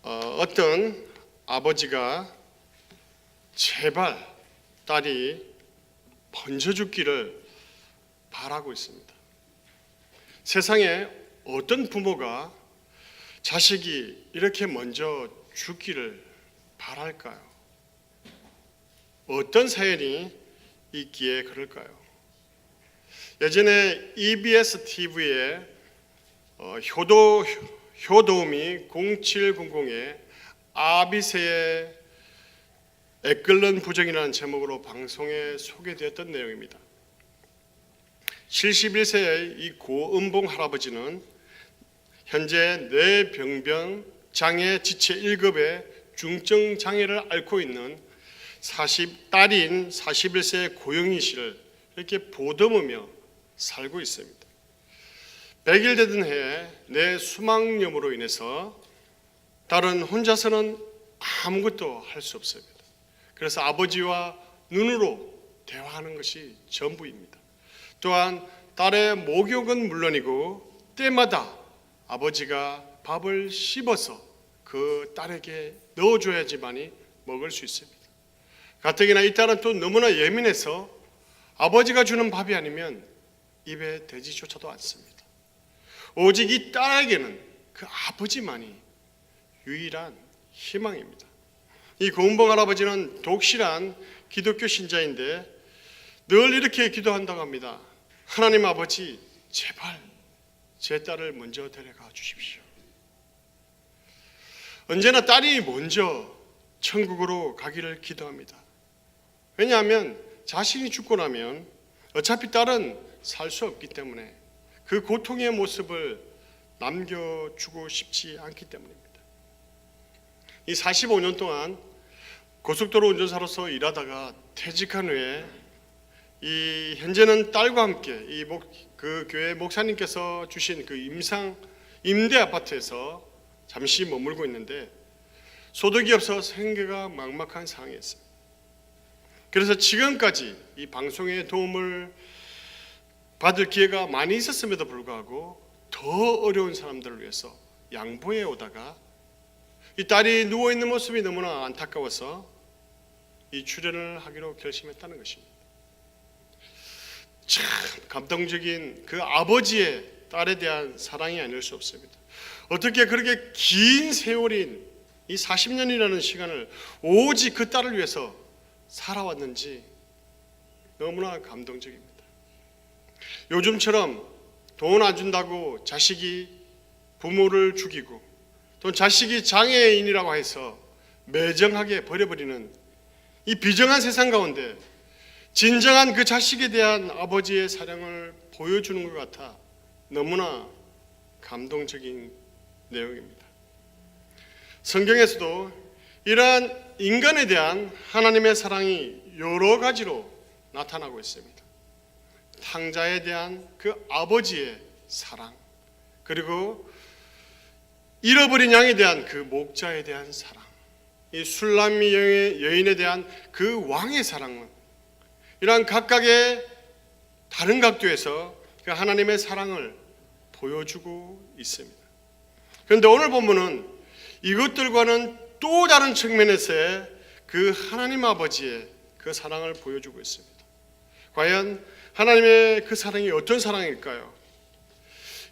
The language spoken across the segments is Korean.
어떤 아버지가 제발 딸이 먼저 죽기를 바라고 있습니다. 세상에 어떤 부모가 자식이 이렇게 먼저 죽기를 바랄까요? 어떤 사연이 있기에 그럴까요? 예전에 EBS TV에 효도음이 0700의 아비새의 애끓는 부정이라는 제목으로 방송에 소개되었던 내용입니다. 71세의 이 고은봉 할아버지는 현재 뇌병변 장애 지체 1급의 중증 장애를 앓고 있는 딸인 41세의 고영희 씨를 이렇게 보듬으며 살고 있습니다. 100일 되던 해에 뇌 수막염으로 인해서 딸은 혼자서는 아무것도 할 수 없습니다. 그래서 아버지와 눈으로 대화하는 것이 전부입니다. 또한 딸의 목욕은 물론이고 때마다 아버지가 밥을 씹어서 그 딸에게 넣어줘야지만이 먹을 수 있습니다. 가뜩이나 이 딸은 또 너무나 예민해서 아버지가 주는 밥이 아니면 입에 대지조차도 않습니다. 오직 이 딸에게는 그 아버지만이 유일한 희망입니다. 이 고은봉 할아버지는 독실한 기독교 신자인데 늘 이렇게 기도한다고 합니다. 하나님 아버지, 제발 제 딸을 먼저 데려가 주십시오. 언제나 딸이 먼저 천국으로 가기를 기도합니다. 왜냐하면 자신이 죽고 나면 어차피 딸은 살 수 없기 때문에 그 고통의 모습을 남겨주고 싶지 않기 때문입니다. 이 45년 동안 고속도로 운전사로서 일하다가 퇴직한 후에 현재는 딸과 함께 그 교회 목사님께서 주신 그 임대 아파트에서 잠시 머물고 있는데 소득이 없어 생계가 막막한 상황이었습니다. 그래서 지금까지 이 방송의 도움을 받을 기회가 많이 있었음에도 불구하고 더 어려운 사람들을 위해서 양보해 오다가 이 딸이 누워있는 모습이 너무나 안타까워서 이 출연을 하기로 결심했다는 것입니다. 참 감동적인 그 아버지의 딸에 대한 사랑이 아닐 수 없습니다. 어떻게 그렇게 긴 세월인 이 40년이라는 시간을 오직 그 딸을 위해서 살아왔는지 너무나 감동적입니다. 요즘처럼 돈 안 준다고 자식이 부모를 죽이고 또 자식이 장애인이라고 해서 매정하게 버려버리는 이 비정한 세상 가운데 진정한 그 자식에 대한 아버지의 사랑을 보여주는 것 같아 너무나 감동적인 내용입니다. 성경에서도 이러한 인간에 대한 하나님의 사랑이 여러 가지로 나타나고 있습니다. 탕자에 대한 그 아버지의 사랑, 그리고 잃어버린 양에 대한 그 목자에 대한 사랑, 이 술람미 여인에 대한 그 왕의 사랑은 이러한 각각의 다른 각도에서 그 하나님의 사랑을 보여주고 있습니다. 그런데 오늘 본문은 이것들과는 또 다른 측면에서의 그 하나님 아버지의 그 사랑을 보여주고 있습니다. 과연 하나님의 그 사랑이 어떤 사랑일까요?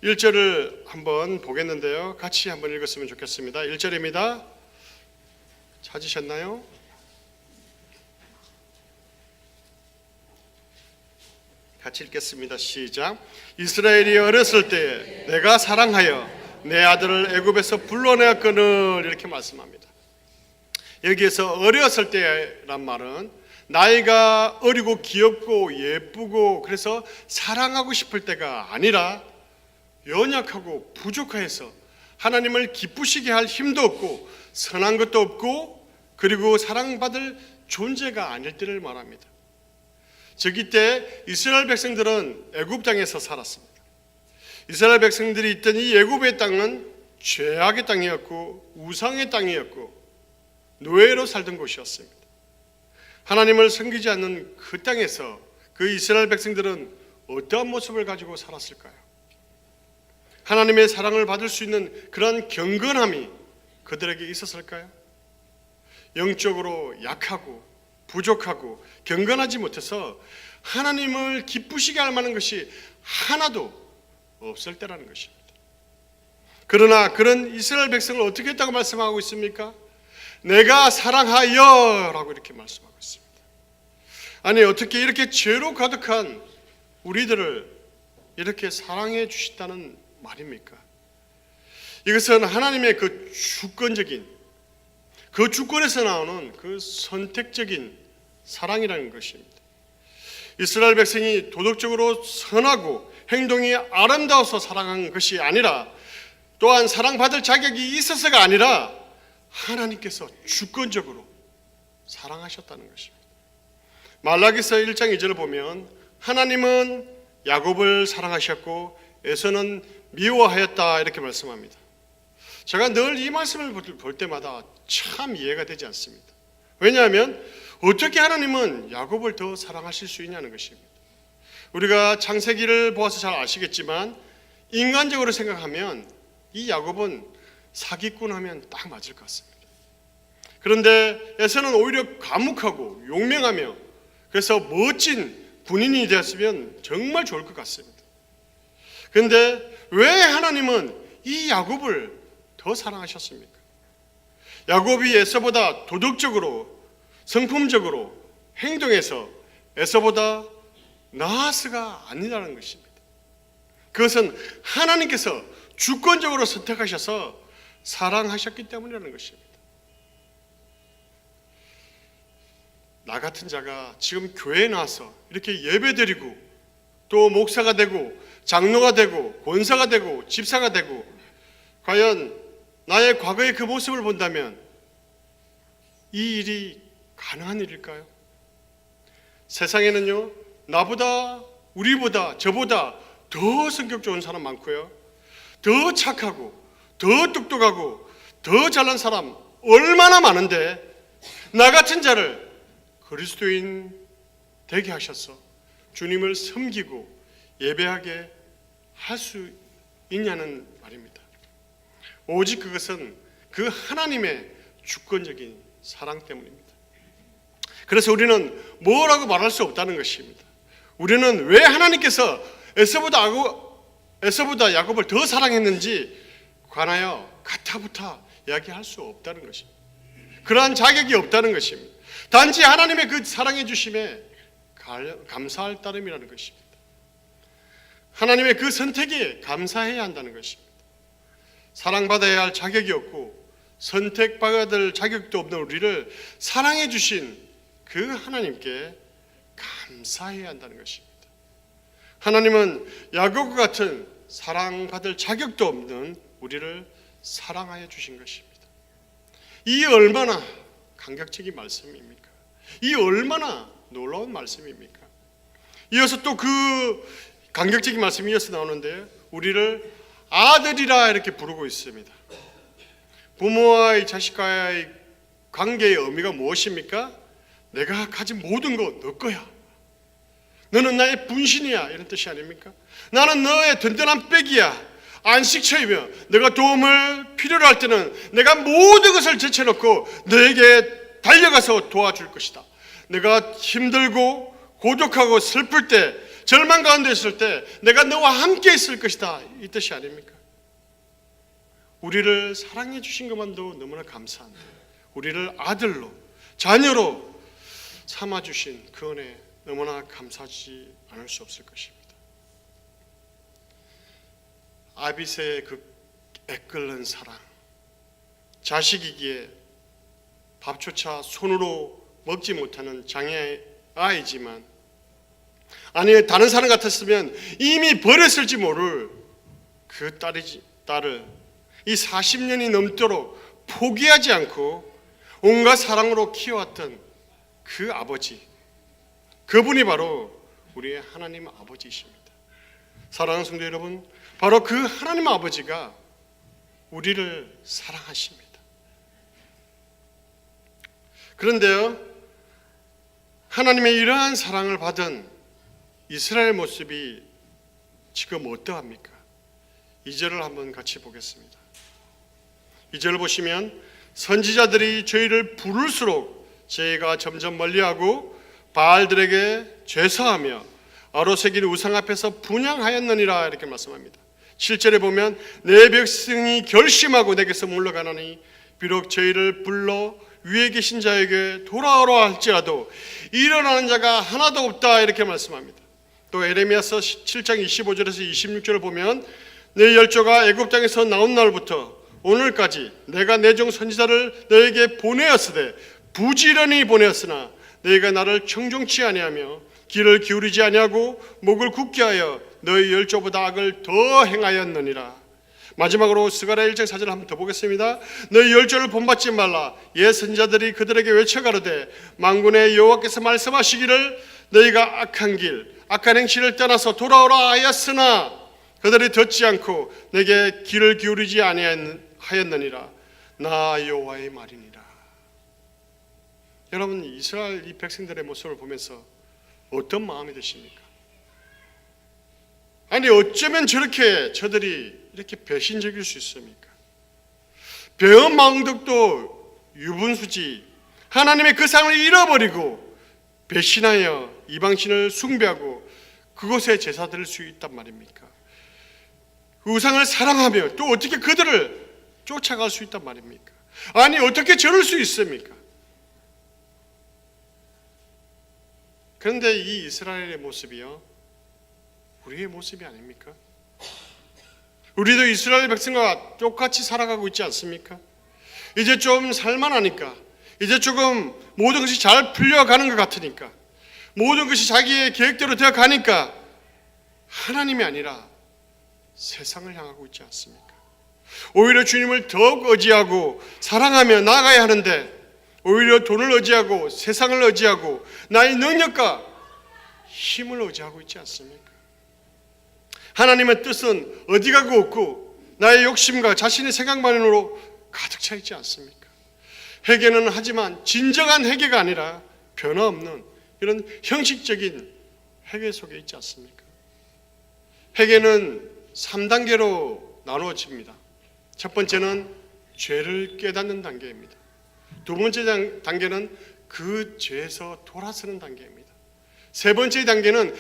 1절을 한번 보겠는데요. 같이 한번 읽었으면 좋겠습니다. 1절입니다. 찾으셨나요? 같이 읽겠습니다. 시작. 이스라엘이 어렸을 때에 내가 사랑하여 내 아들을 애굽에서 불러내었거늘, 이렇게 말씀합니다. 여기에서 어렸을 때란 말은 나이가 어리고 귀엽고 예쁘고 그래서 사랑하고 싶을 때가 아니라 연약하고 부족해서 하나님을 기쁘시게 할 힘도 없고 선한 것도 없고 그리고 사랑받을 존재가 아닐 때를 말합니다. 즉 이때 이스라엘 백성들은 애굽 땅에서 살았습니다. 이스라엘 백성들이 있던 이 애굽의 땅은 죄악의 땅이었고 우상의 땅이었고 노예로 살던 곳이었습니다. 하나님을 섬기지 않는 그 땅에서 그 이스라엘 백성들은 어떠한 모습을 가지고 살았을까요? 하나님의 사랑을 받을 수 있는 그런 경건함이 그들에게 있었을까요? 영적으로 약하고 부족하고 경건하지 못해서 하나님을 기쁘시게 할 만한 것이 하나도 없을 때라는 것입니다. 그러나 그런 이스라엘 백성을 어떻게 했다고 말씀하고 있습니까? 내가 사랑하여 라고 이렇게 말씀하고 있습니다. 아니, 어떻게 이렇게 죄로 가득한 우리들을 이렇게 사랑해 주신다는 말입니까? 이것은 하나님의 그 주권적인, 그 주권에서 나오는 그 선택적인 사랑이라는 것입니다. 이스라엘 백성이 도덕적으로 선하고 행동이 아름다워서 사랑한 것이 아니라, 또한 사랑받을 자격이 있어서가 아니라 하나님께서 주권적으로 사랑하셨다는 것입니다. 말라기서 1장 2절을 보면 하나님은 야곱을 사랑하셨고 에서는 미워하였다 이렇게 말씀합니다. 제가 늘 이 말씀을 볼 때마다 참 이해가 되지 않습니다. 왜냐하면 어떻게 하나님은 야곱을 더 사랑하실 수 있냐는 것입니다. 우리가 창세기를 보아서 잘 아시겠지만 인간적으로 생각하면 이 야곱은 사기꾼 하면 딱 맞을 것 같습니다. 그런데 에서는 오히려 과묵하고 용맹하며 그래서 멋진 군인이 되었으면 정말 좋을 것 같습니다. 그런데 왜 하나님은 이 야곱을 더 사랑하셨습니까? 야곱이 에서보다 도덕적으로 성품적으로 행동해서 에서보다 나아서가 아니라는 것입니다. 그것은 하나님께서 주권적으로 선택하셔서 사랑하셨기 때문이라는 것입니다. 나 같은 자가 지금 교회에 나와서 이렇게 예배드리고 또 목사가 되고 장로가 되고 권사가 되고 집사가 되고 과연 나의 과거의 그 모습을 본다면 이 일이 가능한 일일까요? 세상에는요, 나보다, 우리보다, 저보다 더 성격 좋은 사람 많고요, 더 착하고 더 똑똑하고 더 잘난 사람 얼마나 많은데 나 같은 자를 그리스도인 되게 하셔서 주님을 섬기고 예배하게 할 수 있냐는 말입니다. 오직 그것은 그 하나님의 주권적인 사랑 때문입니다. 그래서 우리는 뭐라고 말할 수 없다는 것입니다. 우리는 왜 하나님께서 에서보다 야곱을 더 사랑했는지 관하여 가타부타 이야기할 수 없다는 것입니다. 그러한 자격이 없다는 것입니다. 단지 하나님의 그 사랑해 주심에 감사할 따름이라는 것입니다. 하나님의 그 선택에 감사해야 한다는 것입니다. 사랑받아야 할 자격이 없고 선택받을 자격도 없는 우리를 사랑해 주신 그 하나님께 감사해야 한다는 것입니다. 하나님은 야곱과 같은 사랑받을 자격도 없는 우리를 사랑하여 주신 것입니다. 이 얼마나 감격적인 말씀입니까? 이 얼마나 놀라운 말씀입니까? 이어서 또 그 감격적인 말씀이 이어서 나오는데 우리를 아들이라 이렇게 부르고 있습니다. 부모와의 자식과의 관계의 의미가 무엇입니까? 내가 가진 모든 거 너 거야. 너는 나의 분신이야, 이런 뜻이 아닙니까? 나는 너의 든든한 백이야, 안식처이며 내가 도움을 필요로 할 때는 내가 모든 것을 제쳐놓고 너에게 달려가서 도와줄 것이다. 내가 힘들고 고독하고 슬플 때, 절망 가운데 있을 때 내가 너와 함께 있을 것이다, 이 뜻이 아닙니까? 우리를 사랑해 주신 것만도 너무나 감사한데 우리를 아들로, 자녀로 삼아주신 그 은혜 너무나 감사하지 않을 수 없을 것입니다. 아비새의 그 애끓는 사랑, 자식이기에 밥조차 손으로 먹지 못하는 장애 아이지만, 아니 다른 사람 같았으면 이미 버렸을지 모를 그 딸을 이 40년이 넘도록 포기하지 않고 온갖 사랑으로 키워왔던 그 아버지, 그분이 바로 우리의 하나님 아버지이십니다. 사랑하는 성도 여러분, 바로 그 하나님 아버지가 우리를 사랑하십니다. 그런데요, 하나님의 이러한 사랑을 받은 이스라엘 모습이 지금 어떠합니까? 2절을 한번 같이 보겠습니다. 2절 보시면 선지자들이 저희를 부를수록 저희가 점점 멀리하고 바알들에게 죄사하며 아로새긴 우상 앞에서 분향하였느니라 이렇게 말씀합니다. 7절에 보면 내 백성이 결심하고 내게서 물러가나니 비록 저희를 불러 위에 계신 자에게 돌아오라 할지라도 일어나는 자가 하나도 없다 이렇게 말씀합니다. 또 에레미야서 7장 25절에서 26절을 보면 내 열조가 애굽 땅에서 나온 날부터 오늘까지 내가 내 종 선지자를 너에게 보내었으되 부지런히 보내었으나 너희가 나를 청종치 아니하며 귀를 기울이지 아니하고 목을 굳게 하여 너희 열조보다 악을 더 행하였느니라. 마지막으로 스가랴 1장 4절 한번 더 보겠습니다. 너희 열조를 본받지 말라. 옛 선지자들이 그들에게 외쳐가로되 만군의 여호와께서 말씀하시기를 너희가 악한 길 악한 행실을 떠나서 돌아오라 하였으나 그들이 듣지 않고 내게 귀를 기울이지 아니하였느니라. 나 여호와의 말이니라. 여러분, 이스라엘 이 백성들의 모습을 보면서 어떤 마음이 드십니까? 아니 어쩌면 저렇게 저들이 이렇게 배신적일 수 있습니까? 배은망덕도 유분수지 하나님의 그 상을 잃어버리고 배신하여 이방신을 숭배하고 그곳에 제사 드릴 수 있단 말입니까? 그 우상을 사랑하며 또 어떻게 그들을 쫓아갈 수 있단 말입니까? 아니 어떻게 저럴 수 있습니까? 그런데 이 이스라엘의 모습이요 우리의 모습이 아닙니까? 우리도 이스라엘 백성과 똑같이 살아가고 있지 않습니까? 이제 좀 살만하니까 이제 조금 모든 것이 잘 풀려가는 것 같으니까 모든 것이 자기의 계획대로 되어 가니까 하나님이 아니라 세상을 향하고 있지 않습니까? 오히려 주님을 더욱 의지하고 사랑하며 나아가야 하는데 오히려 돈을 의지하고 세상을 의지하고 나의 능력과 힘을 의지하고 있지 않습니까? 하나님의 뜻은 어디 가고 없고 나의 욕심과 자신의 생각만으로 가득 차 있지 않습니까? 회개는 하지만 진정한 회개가 아니라 변화없는 이런 형식적인 회개 속에 있지 않습니까? 회개는 3단계로 나누어집니다. 첫 번째는 죄를 깨닫는 단계입니다. 두 번째 단계는 그 죄에서 돌아서는 단계입니다. 세 번째 단계는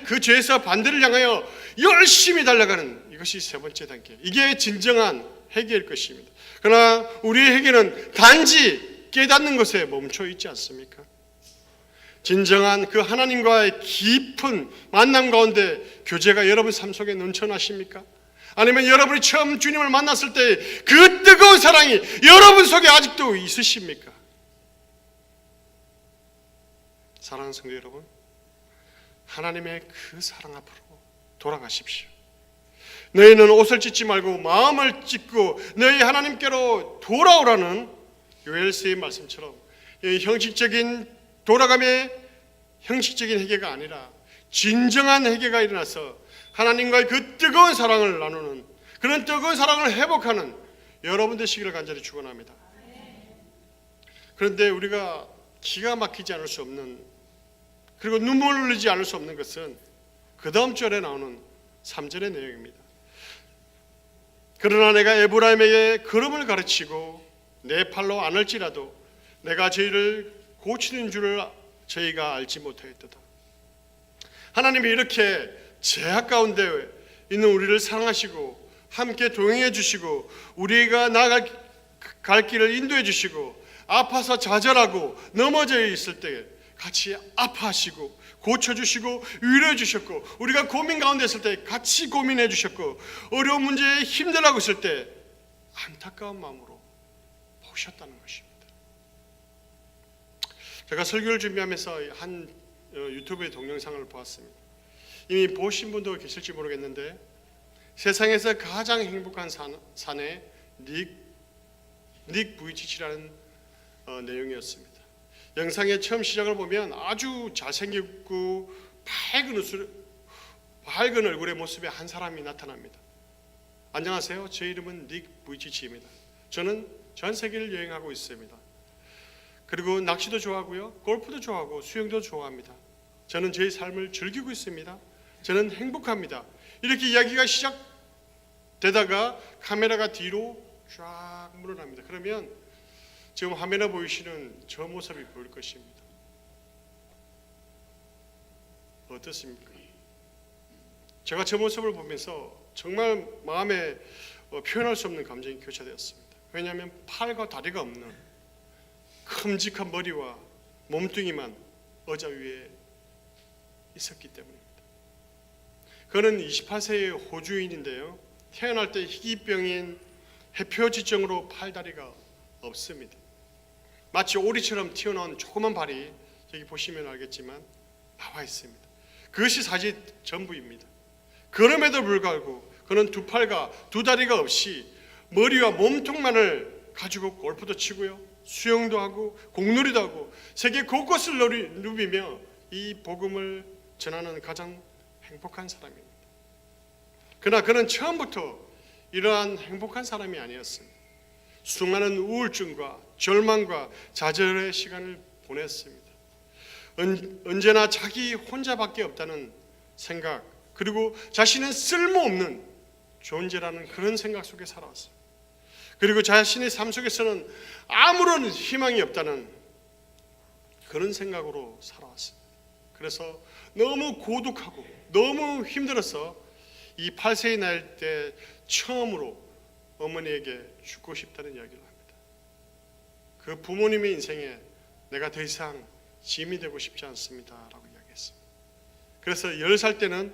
그 죄에서 반대를 향하여 열심히 달려가는 이것이 세 번째 단계. 이게 진정한 회개일 것입니다. 그러나 우리의 회개는 단지 깨닫는 것에 멈춰 있지 않습니까? 진정한 그 하나님과의 깊은 만남 가운데 교제가 여러분 삶 속에 넘쳐나십니까? 아니면 여러분이 처음 주님을 만났을 때 그 뜨거운 사랑이 여러분 속에 아직도 있으십니까? 사랑하는 성도 여러분, 하나님의 그 사랑 앞으로 돌아가십시오. 너희는 옷을 찢지 말고 마음을 찢고 너희 하나님께로 돌아오라는 요엘서의 말씀처럼 형식적인 돌아감의 형식적인 회개가 아니라 진정한 회개가 일어나서 하나님과의 그 뜨거운 사랑을 나누는 그런 뜨거운 사랑을 회복하는 여러분 되시기를 간절히 축원합니다. 그런데 우리가 기가 막히지 않을 수 없는 그리고 눈물 흘리지 않을 수 없는 것은 그 다음 절에 나오는 3절의 내용입니다. 그러나 내가 에브라임에게 걸음을 가르치고 내 팔로 안을지라도 내가 저희를 고치는 줄을 저희가 알지 못하였도다. 하나님이 이렇게 죄악 가운데 있는 우리를 사랑하시고 함께 동행해 주시고 우리가 나아갈 길을 인도해 주시고 아파서 좌절하고 넘어져 있을 때 같이 아파하시고 고쳐주시고 위로해 주셨고 우리가 고민 가운데 있을 때 같이 고민해 주셨고 어려운 문제에 힘들어하고 있을 때 안타까운 마음으로 보셨다는 것입니다. 제가 설교를 준비하면서 한 유튜브의 동영상을 보았습니다. 이미 보신 분도 계실지 모르겠는데 세상에서 가장 행복한 사내 닉 부이치치라는 내용이었습니다. 영상의 처음 시작을 보면 아주 잘생기고 밝은 얼굴의 모습의 한 사람이 나타납니다. 안녕하세요. 제 이름은 닉 부이치치입니다. 저는 전 세계를 여행하고 있습니다. 그리고 낚시도 좋아하고요. 골프도 좋아하고 수영도 좋아합니다. 저는 제 삶을 즐기고 있습니다. 저는 행복합니다. 이렇게 이야기가 시작되다가 카메라가 뒤로 쫙 물어납니다. 그러면 지금 화면에 보이시는 저 모습이 보일 것입니다. 어떻습니까? 제가 저 모습을 보면서 정말 마음에 표현할 수 없는 감정이 교차되었습니다. 왜냐하면 팔과 다리가 없는 큼직한 머리와 몸뚱이만 의자 위에 있었기 때문입니다. 그는 28세의 호주인인데요, 태어날 때 희귀병인 해표지증으로 팔다리가 없습니다. 마치 오리처럼 튀어나온 조그만 발이 여기 보시면 알겠지만 나와 있습니다. 그것이 사실 전부입니다. 그럼에도 불구하고 그는 두 팔과 두 다리가 없이 머리와 몸통만을 가지고 골프도 치고요, 수영도 하고 공놀이도 하고 세계 곳곳을 누비며 이 복음을 전하는 가장 행복한 사람입니다. 그러나 그는 처음부터 이러한 행복한 사람이 아니었습니다. 수많은 우울증과 절망과 좌절의 시간을 보냈습니다. 언제나 자기 혼자밖에 없다는 생각, 그리고 자신은 쓸모없는 존재라는 그런 생각 속에 살아왔어요. 그리고 자신의 삶 속에서는 아무런 희망이 없다는 그런 생각으로 살아왔어요. 그래서 너무 고독하고 너무 힘들어서 이 8세의 나이 때 처음으로 어머니에게 죽고 싶다는 이야기를 합니다. 그 부모님의 인생에 내가 더 이상 짐이 되고 싶지 않습니다 라고 이야기했습니다. 그래서 10살 때는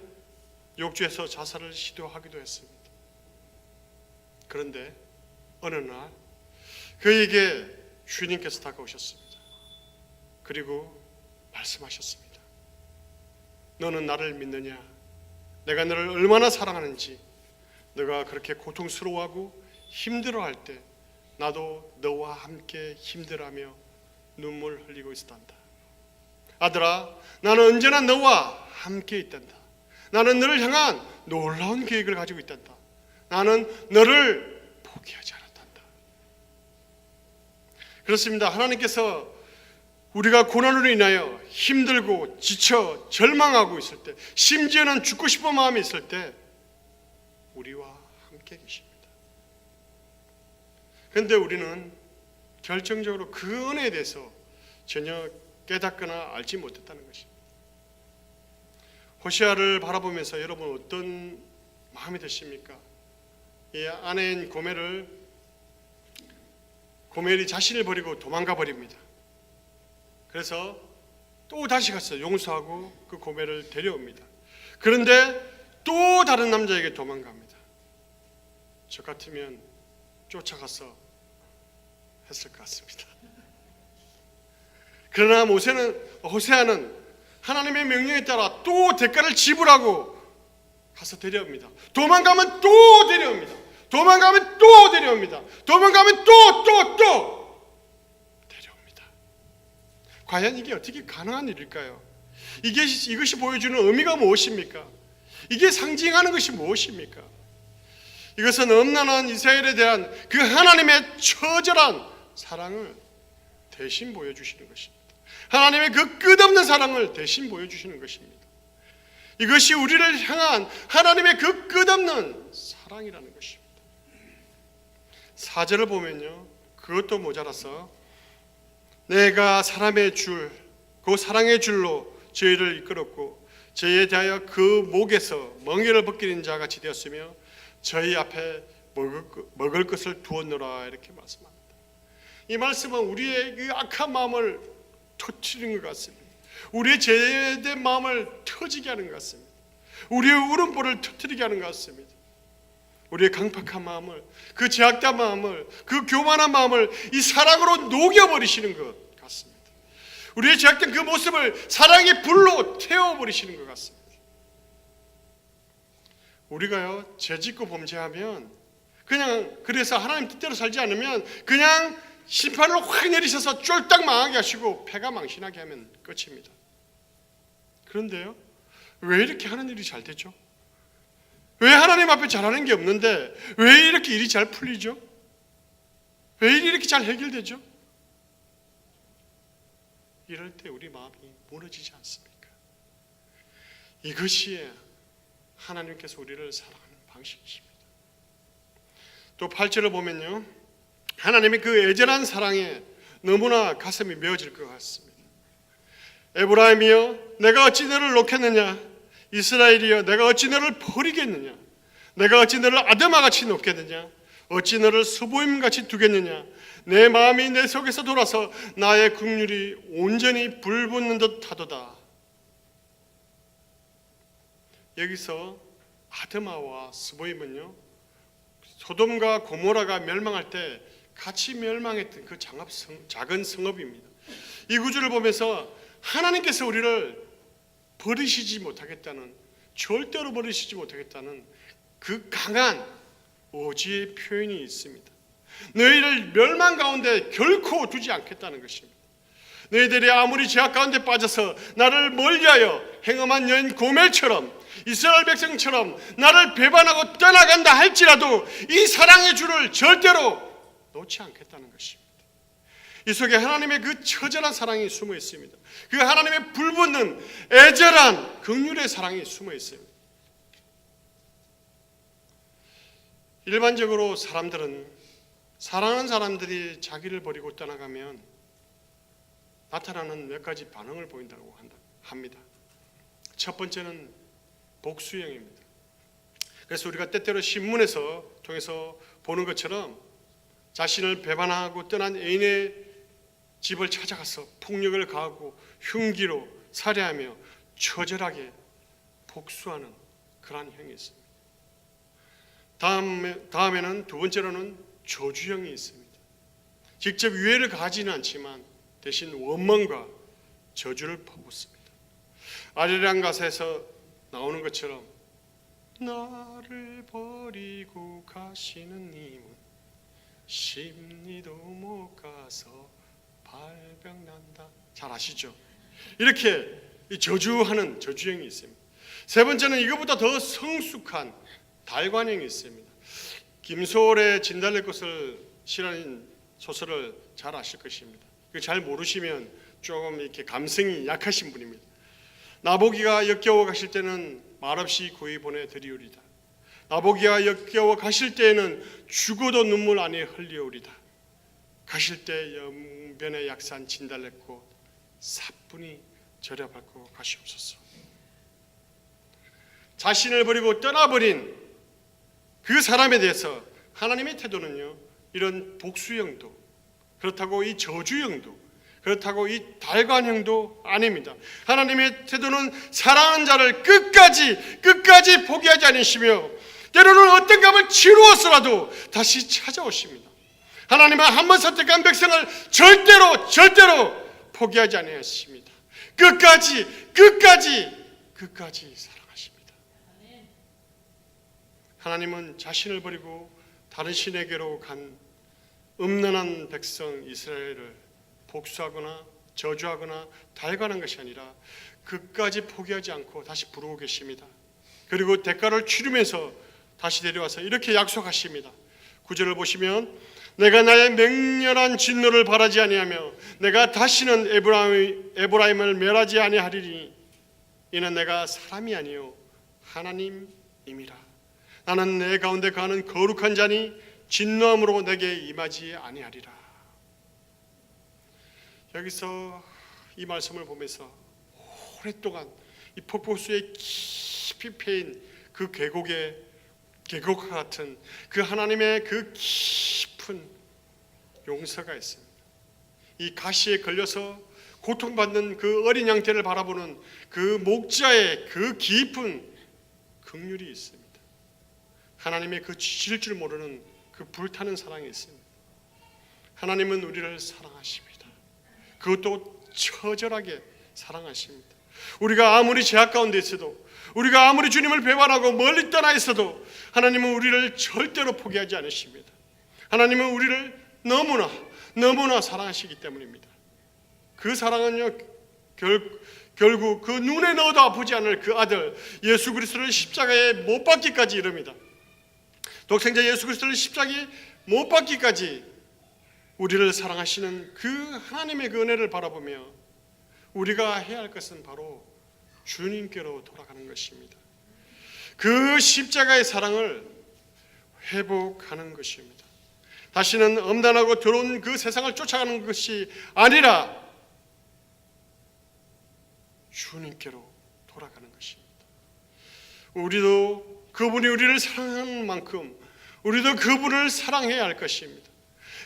욕조에서 자살을 시도하기도 했습니다. 그런데 어느 날 그에게 주님께서 다가오셨습니다. 그리고 말씀하셨습니다. 너는 나를 믿느냐? 내가 너를 얼마나 사랑하는지, 너가 그렇게 고통스러워하고 힘들어할 때 나도 너와 함께 힘들어하며 눈물 흘리고 있단다. 아들아, 나는 언제나 너와 함께 있단다. 나는 너를 향한 놀라운 계획을 가지고 있단다. 나는 너를 포기하지 않았단다. 그렇습니다. 하나님께서 우리가 고난으로 인하여 힘들고 지쳐 절망하고 있을 때, 심지어는 죽고 싶은 마음이 있을 때 우리와 함께 계십니다. 그런데 우리는 결정적으로 그 은혜에 대해서 전혀 깨닫거나 알지 못했다는 것입니다. 호시아를 바라보면서 여러분 어떤 마음이 드십니까? 이 아내인 고멜이 자신을 버리고 도망가 버립니다. 그래서 또 다시 가서 용서하고 그 고멜을 데려옵니다. 그런데 또 다른 남자에게 도망갑니다. 저 같으면 쫓아가서 했을 것 같습니다. 그러나 호세아는 하나님의 명령에 따라 또 대가를 지불하고 가서 데려옵니다. 도망가면 또 데려옵니다. 도망가면 또 데려옵니다. 도망가면 또 데려옵니다. 과연 이게 어떻게 가능한 일일까요? 이것이 보여주는 의미가 무엇입니까? 이게 상징하는 것이 무엇입니까? 이것은 엄난한 이스라엘에 대한 그 하나님의 처절한 사랑을 대신 보여주시는 것입니다. 하나님의 그 끝없는 사랑을 대신 보여주시는 것입니다. 이것이 우리를 향한 하나님의 그 끝없는 사랑이라는 것입니다. 4절을 보면요, 그것도 모자라서 내가 사람의 줄, 그 사랑의 줄로 저희를 이끌었고 저희에 대하여 그 목에서 멍에를 벗기는 자 같이 되었으며 저희 앞에 먹을 것을 두었노라 이렇게 말씀합니다. 이 말씀은 우리의 그 악한 마음을 터뜨리는 것 같습니다. 우리의 죄된 마음을 터지게 하는 것 같습니다. 우리의 울음보를 터뜨리게 하는 것 같습니다. 우리의 강팍한 마음을, 그 제약된 마음을, 그 교만한 마음을 이 사랑으로 녹여버리시는 것 같습니다. 우리의 제약된 그 모습을 사랑의 불로 태워버리시는 것 같습니다. 우리가요, 죄짓고 범죄하면 그래서 하나님 뜻대로 살지 않으면 그냥 심판을 확 내리셔서 쫄딱 망하게 하시고 패가 망신하게 하면 끝입니다. 그런데요, 왜 이렇게 하는 일이 잘 되죠? 왜 하나님 앞에 잘하는 게 없는데 왜 이렇게 일이 잘 풀리죠? 왜 이렇게 잘 해결되죠? 이럴 때 우리 마음이 무너지지 않습니까? 이것이 하나님께서 우리를 사랑하는 방식이십니다. 또 8절을 보면요, 하나님의 그 애절한 사랑에 너무나 가슴이 메어질 것 같습니다. 에브라임이여 내가 어찌 너를 놓겠느냐, 이스라엘이여 내가 어찌 너를 버리겠느냐, 내가 어찌 너를 아드마같이 놓겠느냐, 어찌 너를 스보임같이 두겠느냐, 내 마음이 내 속에서 돌아서 나의 긍휼이 온전히 불붙는 듯 하도다. 여기서 아드마와 스보임은요, 소돔과 고모라가 멸망할 때 같이 멸망했던 그 작은 성읍입니다. 이 구절을 보면서 하나님께서 우리를 버리시지 못하겠다는, 절대로 버리시지 못하겠다는 그 강한 의지의 표현이 있습니다. 너희를 멸망 가운데 결코 두지 않겠다는 것입니다. 너희들이 아무리 죄악 가운데 빠져서 나를 멀리하여 행음한 여인 고멜처럼 이스라엘 백성처럼 나를 배반하고 떠나간다 할지라도 이 사랑의 줄을 절대로 놓지 않겠다는 것입니다. 이 속에 하나님의 그 처절한 사랑이 숨어 있습니다. 그 하나님의 불붙는 애절한 긍휼의 사랑이 숨어 있습니다. 일반적으로 사람들은, 사랑하는 사람들이 자기를 버리고 떠나가면 나타나는 몇 가지 반응을 보인다고 합니다. 첫 번째는 복수형입니다. 그래서 우리가 때때로 신문에서 통해서 보는 것처럼 자신을 배반하고 떠난 애인의 집을 찾아가서 폭력을 가하고 흉기로 살해하며 처절하게 복수하는 그러한 형이 있습니다. 다음에는 두 번째로는 저주형이 있습니다. 직접 유해를 가하지는 않지만 대신 원망과 저주를 퍼붓습니다. 아리랑 가사에서 나오는 것처럼 나를 버리고 가시는 님은 십리도 못 가서 발병난다. 잘 아시죠? 이렇게 저주하는 저주형이 있습니다. 세 번째는 이것보다 더 성숙한 달관형이 있습니다. 김소월의 진달래꽃을 실한 소설을 잘 아실 것입니다. 잘 모르시면 조금 이렇게 감성이 약하신 분입니다. 나보기가 역겨워 가실 때는 말없이 고이 보내드리오리다. 나보기가 역겨워 가실 때에는 죽어도 눈물 안에 흘리오리다. 가실 때 영변에 약산 진달래꽃 사뿐히 절여밟고 가시옵소서. 자신을 버리고 떠나버린 그 사람에 대해서 하나님의 태도는요, 이런 복수형도 그렇다고 이 저주형도 그렇다고 이 달관형도 아닙니다. 하나님의 태도는 사랑하는 자를 끝까지 포기하지 않으시며 때로는 어떤 값을 치루어서라도 다시 찾아오십니다. 하나님은 한 번 선택한 백성을 절대로 포기하지 않으십니다. 끝까지 사랑하십니다. 하나님은 자신을 버리고 다른 신에게로 간 음란한 백성 이스라엘을 복수하거나 저주하거나 달관한 것이 아니라 끝까지 포기하지 않고 다시 부르고 계십니다. 그리고 대가를 치르면서 다시 데려와서 이렇게 약속하십니다. 9절을 보시면 내가 나의 맹렬한 진노를 바라지 아니하며 내가 다시는 에브라임을 멸하지 아니하리니 이는 내가 사람이 아니요 하나님임이라. 나는 내 가운데 가는 거룩한 자니 진노함으로 내게 임하지 아니하리라. 여기서 이 말씀을 보면서 오랫동안 이 폭포수에 깊이 패인 그 계곡과 같은 그 하나님의 그 깊은 용서가 있습니다. 이 가시에 걸려서 고통받는 그 어린 양떼를 바라보는 그 목자의 그 깊은 긍휼이 있습니다. 하나님의 그 지칠 줄 모르는 그 불타는 사랑이 있습니다. 하나님은 우리를 사랑하십니다. 그것도 처절하게 사랑하십니다. 우리가 아무리 죄악 가운데 있어도, 우리가 아무리 주님을 배반하고 멀리 떠나 있어도 하나님은 우리를 절대로 포기하지 않으십니다. 하나님은 우리를 너무나 사랑하시기 때문입니다. 그 사랑은요, 결국 그 눈에 넣어도 아프지 않을 그 아들 예수 그리스도를 십자가에 못 박기까지 이릅니다. 독생자 예수 그리스도를 십자가에 못 박기까지 우리를 사랑하시는 그 하나님의 그 은혜를 바라보며 우리가 해야 할 것은 바로 주님께로 돌아가는 것입니다. 그 십자가의 사랑을 회복하는 것입니다. 다시는 엄단하고 더러운 그 세상을 쫓아가는 것이 아니라 주님께로 돌아가는 것입니다. 우리도 그분이 우리를 사랑하는 만큼 우리도 그분을 사랑해야 할 것입니다.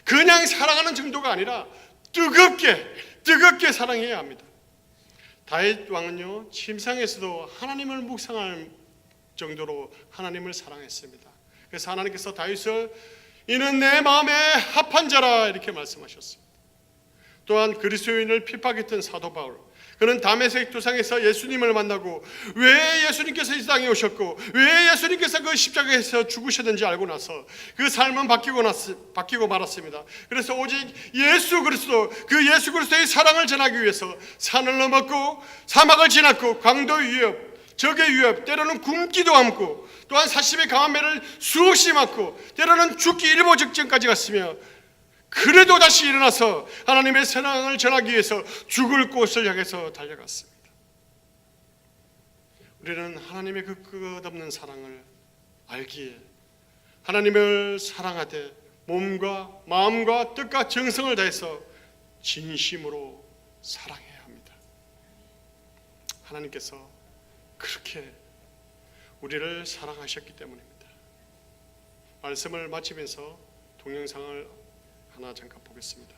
그냥 사랑하는 정도가 아니라 뜨겁게 사랑해야 합니다. 다윗 왕은요, 침상에서도 하나님을 묵상할 정도로 하나님을 사랑했습니다. 그래서 하나님께서 다윗을 이는 내 마음에 합한 자라 이렇게 말씀하셨습니다. 또한 그리스도인을 핍박했던 사도 바울, 그는 다메섹 도상에서 예수님을 만나고 왜 예수님께서 이 땅에 오셨고 왜 예수님께서 그 십자가에서 죽으셨는지 알고 나서 그 삶은 바뀌고 말았습니다. 그래서 오직 예수 그리스도, 그 예수 그리스도의 사랑을 전하기 위해서 산을 넘었고 사막을 지났고 강도의 위협, 적의 위협, 때로는 굶기도 함고 또한 사십의 강한 매를 수없이 맞고 때로는 죽기 일보 직전까지 갔으며 그래도 다시 일어나서 하나님의 사랑을 전하기 위해서 죽을 곳을 향해서 달려갔습니다. 우리는 하나님의 그 끝없는 사랑을 알기에 하나님을 사랑하되 몸과 마음과 뜻과 정성을 다해서 진심으로 사랑해야 합니다. 하나님께서 그렇게 우리를 사랑하셨기 때문입니다. 말씀을 마치면서 동영상을 하나 잠깐 보겠습니다.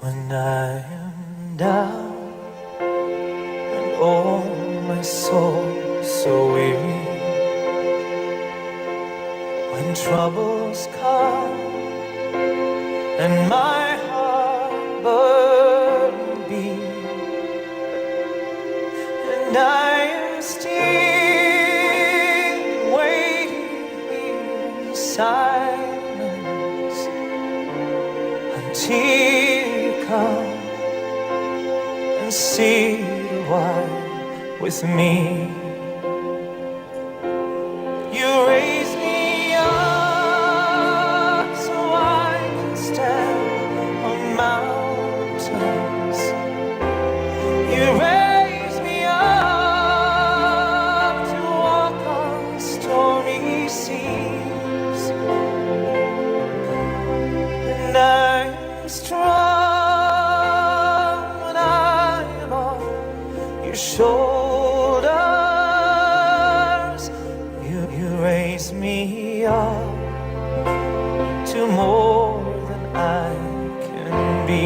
When I am down and oh my soul so weary, when troubles come and my heart burden be, and I am still waiting in silence until come and sit a while with me. You raise me up so I can stand on mountains. You raise me up to walk on stormy seas, and I'm strong shoulders. You raise me up to more than I can be.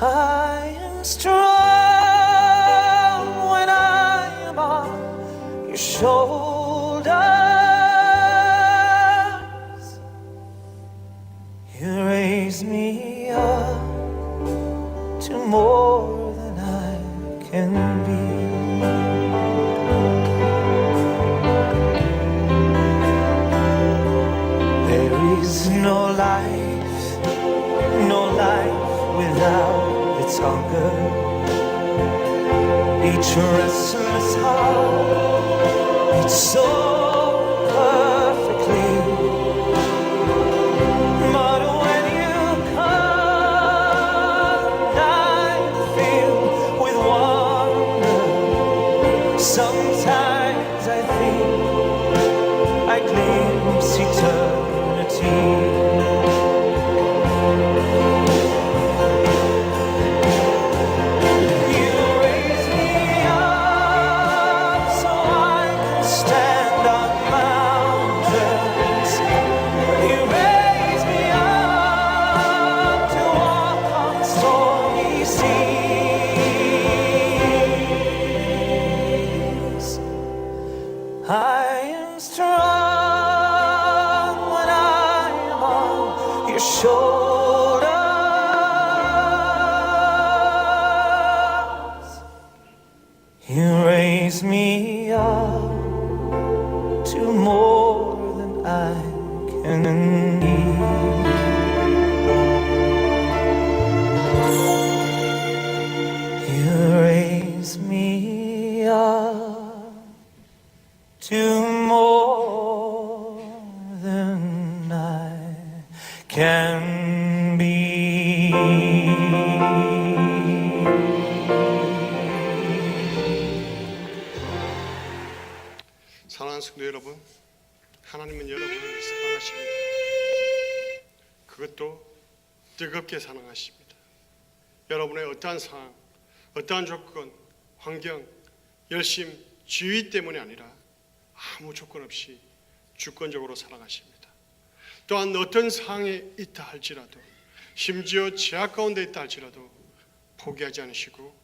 I am strong when I am on your shoulders. You raise me up to more than I can be. is no life without its hunger. Each restless heart beats so perfectly. But when you come, I feel with wonder. Sometimes I think I glimpse eternity. I am strong when I am on your shoulders. You raise me up to more than I can be. You raise me up to more than I can be. 사랑하는 성도 여러분, 하나님은 여러분을 사랑하십니다. 그것도 뜨겁게 사랑하십니다. 여러분의 어떠한 상황, 어떠한 조건, 환경, 열심, 지위 때문이 아니라 아무 조건 없이 주권적으로 사랑하십니다. 또한 어떤 상황에 있다 할지라도, 심지어 제약 가운데 있다 할지라도 포기하지 않으시고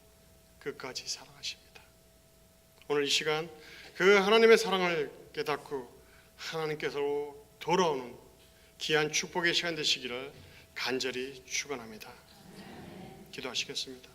끝까지 사랑하십니다. 오늘 이 시간 그 하나님의 사랑을 깨닫고 하나님께서로 돌아오는 귀한 축복의 시간 되시기를 간절히 축원합니다. 기도하시겠습니다.